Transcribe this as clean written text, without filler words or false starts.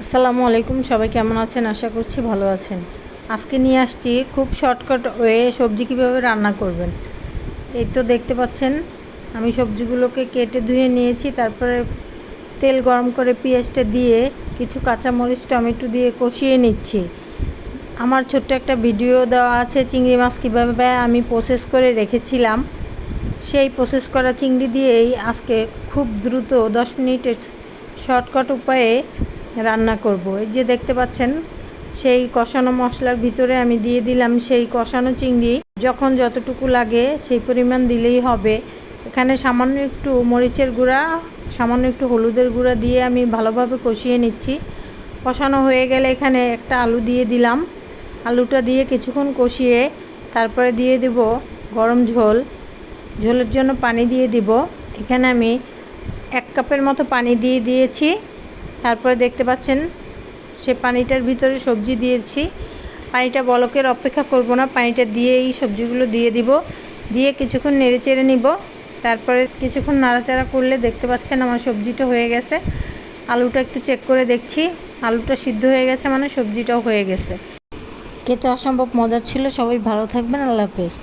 আসসালামু আলাইকুম, সবাই কেমন আছেন? আশা করছি ভালো আছেন। আজকে নিয়ে আসছি খুব শর্টকাট ওয়ে সবজি কীভাবে রান্না করবেন। এই তো দেখতে পাচ্ছেন আমি সবজিগুলোকে কেটে ধুয়ে নিয়েছি। তারপরে তেল গরম করে পেঁয়াজটা দিয়ে কিছু কাঁচামরিচ টমেটো দিয়ে কষিয়ে নিচ্ছি। আমার ছোট্ট একটা ভিডিও দেওয়া আছে চিংড়ি মাছ কীভাবে আমি প্রসেস করে রেখেছিলাম। সেই প্রসেস করা চিংড়ি দিয়েই আজকে খুব দ্রুত 10 মিনিটের শর্টকাট উপায়ে রান্না করব। এই যে দেখতে পাচ্ছেন সেই কষানো মশলার ভিতরে আমি দিয়ে দিলাম সেই কষানো চিংড়ি। যখন যতটুকু লাগে সেই পরিমাণ দিলেই হবে। এখানে সামান্য একটু মরিচের গুঁড়া, সামান্য একটু হলুদের গুঁড়া দিয়ে আমি ভালোভাবে কষিয়ে নিচ্ছি। কষানো হয়ে গেলে এখানে একটা আলু দিয়ে দিলাম। আলুটা দিয়ে কিছুক্ষণ কষিয়ে তারপরে দিয়ে দেব গরম ঝোল। ঝোলের জন্য পানি দিয়ে দিব। এখানে আমি 1 কাপের মতো পানি দিয়ে দিয়েছি। তারপরে দেখতে পাচ্ছেন সে পানিটার ভিতরে সবজি দিয়েছি। পানিটা বলকের অপেক্ষা করব না, পানিটা দিয়েই সবজিগুলো দিয়ে দিব। দিয়ে কিছুক্ষণ নেড়ে চেড়ে নিব। তারপরে কিছুক্ষণ নাড়াচাড়া করলে দেখতে পাচ্ছেন আমার সবজিটা হয়ে গেছে। আলুটা একটু চেক করে দেখছি, আলুটা সিদ্ধ হয়ে গেছে মানে সবজিটাও হয়ে গেছে। খেতে অসম্ভব মজার ছিল। সবাই ভালো থাকবেন। আল্লাহ হাফেজ।